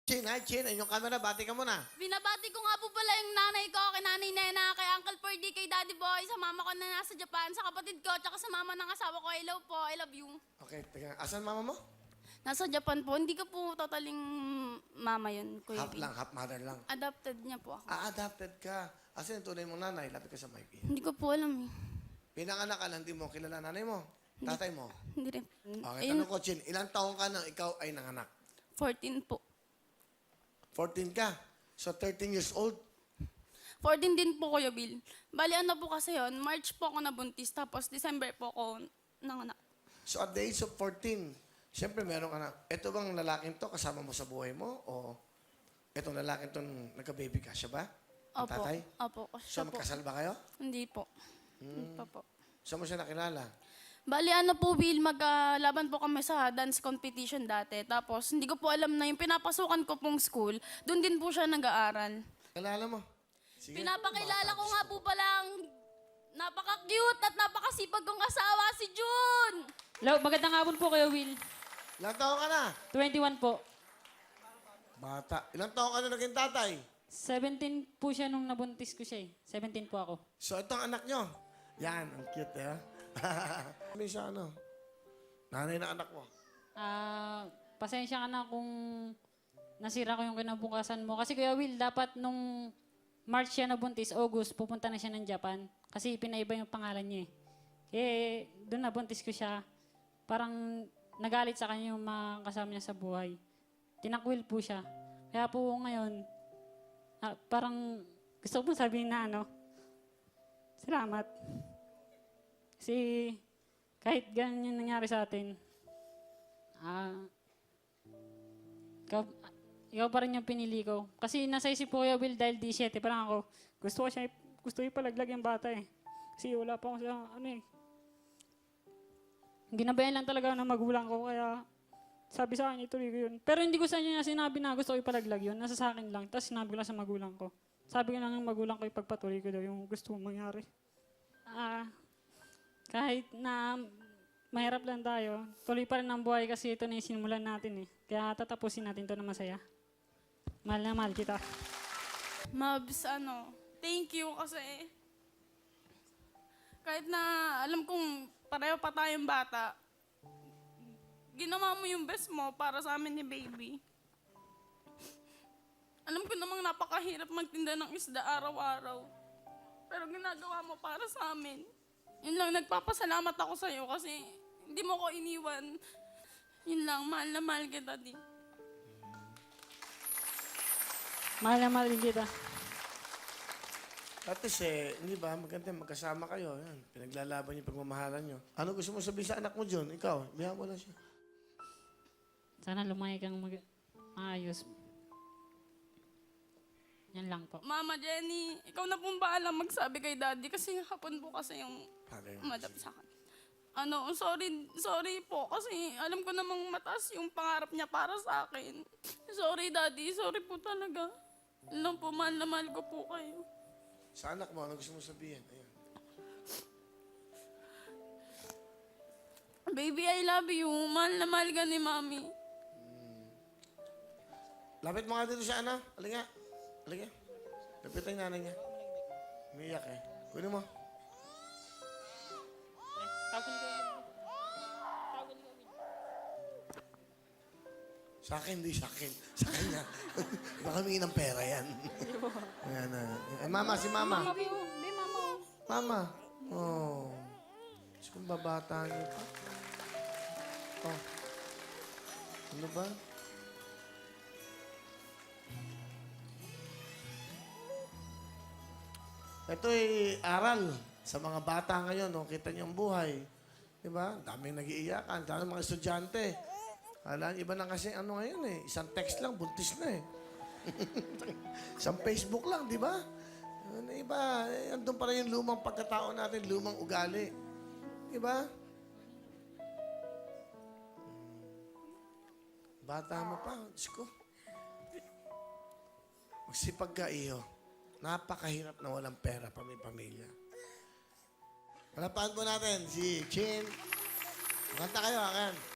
Chin, hi Chin. Inyong camera, bati ka muna. Binabati ko nga po pala yung nanay ko, kay Nanay Nena, kay Uncle Ferdy, kay Daddy Boy, sa mama ko na nasa Japan, sa kapatid ko, tsaka sa mama ng asawa ko. Hello po, I love you. Okay, teka. Asan mama mo? Nasa Japan po, hindi ko po totaling mama yun, Kuya Half Bin. lang, half mother lang. Adopted niya po ako. Adopted ka. Asan yung tunay mong nanay? Lapit ka sa mic. Hindi ko po alam eh. Pinanganak ka lang, hindi mo kilala nanay mo. Tatay mo. Hindi rin. Okay, tanong ko, Chin. Ilang taong ka nang ikaw ay nanganak? 14 po. 14 ka. So, 13 years old. 14 din po, Kuya Bill. Bali, ano po kasi yun, March po ako nabuntis, tapos December po ako nanganak. So, at the age of 14, siyempre meron ka na. Ito bang lalaking to kasama mo sa buhay mo? O itong lalaking to nagka-baby ka? Siya ba? Ang Opo. tatay? Opo. So, Siya po. magkasal ba kayo? Hindi po. Hindi pa po. Saan mo siya nakilala? Bali, ano po, Will, maglaban po kami sa dance competition dati. Tapos, hindi ko po alam na yung pinapasukan ko pong school, doon din po siya nag-aaral. Kilala mo? Sige. Pinapakilala ko nga po palang napaka-cute at napakasipag kong asawa, si June! Hello, magandang hapon po kayo, Will. Ilang taong ka na? 21 po. Bata. Ilang taong ka na naging tatay? 17 po siya nung nabuntis ko siya eh. 17 po ako. So, itong anak nyo. Yan, ang cute eh. May siya ano? Nanay na anak mo. Pasensya ka na kung nasira ko yung kinabukasan mo. Kasi Kuya Will, dapat nung March siya nabuntis, August, pupunta na siya ng Japan. Kasi pinaiba yung pangalan niya eh. Doon nabuntis ko siya. Parang nagalit sa kanya yung mga kasama niya sa buhay. Tinakwil po siya. Kaya po ngayon, parang gusto ko sabihin na salamat. Kasi kahit ganyan yung nangyari sa atin, ikaw pa rin yung pinili ko. Kasi nasa isip ko, Kuya Will, dahil 17 pa lang ako, gusto ko palaglag yung bata eh. Kasi wala pa ako sa ginabayan lang talaga ng magulang ko, kaya sabi sa akin, ituloy ko yun. Pero hindi ko sa niya sinabi na gusto ko ipalaglag yun. Nasa sa akin lang. Tapos sinabi ko lang sa magulang ko. Sabi ko lang ng magulang ko, ipagpatuloy ko daw yung gusto kong mangyari. Kahit na mahirap lang tayo, tuloy pa rin ang buhay kasi ito na yung sinimulan natin eh. Kaya tatapusin natin ito na masaya. Mahal na mahal kita. Mabs, thank you kasi kahit na alam kong pareho pa tayong bata, ginawa mo yung best mo para sa amin ni baby. Alam ko namang napakahirap magtinda ng isda araw-araw. Pero ginagawa mo para sa amin. Yun lang, nagpapasalamat ako sa'yo kasi hindi mo ko iniwan. Yun lang, mahal na mahal kita, di. Mahal na mahal din kita. At least hindi ba, maganda magkasama kayo. Yan, pinaglalaban yung pagmamahalan nyo. Ano gusto mo sabihin sa anak mo, John? Ikaw, bihan mo lang siya. Sana lumaki kang maayos. Yan lang po. Mama Jenny, ikaw na pong bahala magsabi kay Daddy kasi hapon po kasi yung Father, madap sa akin. Sorry po kasi alam ko namang mataas yung pangarap niya para sa akin. Sorry Daddy, sorry po talaga. Alam po, mahal na mahal ko po kayo. sa anak mo, ano gusto mo sabihin? Ayan. Baby, I love you. Mahal na mahal ka ni Mami. Lapit mo nga dito siya, ano? Halika. Halika. Lapit ang nanay niya. Umiiyak eh. Kunin mo. Sa akin, hindi sa akin. Sa kanya. Baka humingi ng pera yan. Ayan na. Eh, mama, si mama. Hindi, Mama. Mama. Oh. Diyos kong babata niyo pa. Oh. Ano ba? Ito'y aral sa mga bata ngayon. No? Kita niyo ang buhay. Diba? Daming nag-iiyakan. Daming mga estudyante. Alam, iba na kasi ano ngayon eh. Isang text lang, buntis na eh. Isang Facebook lang, di ba? Ano iba, andun pa rin yung lumang pagkatao natin, lumang ugali. Di ba? Bata mo pa, Diyos ko. Magsipag ka, iyo. Napakahirap na walang pera pa may pamilya. Palapahan po natin si Chin. Magkanta kayo, akan.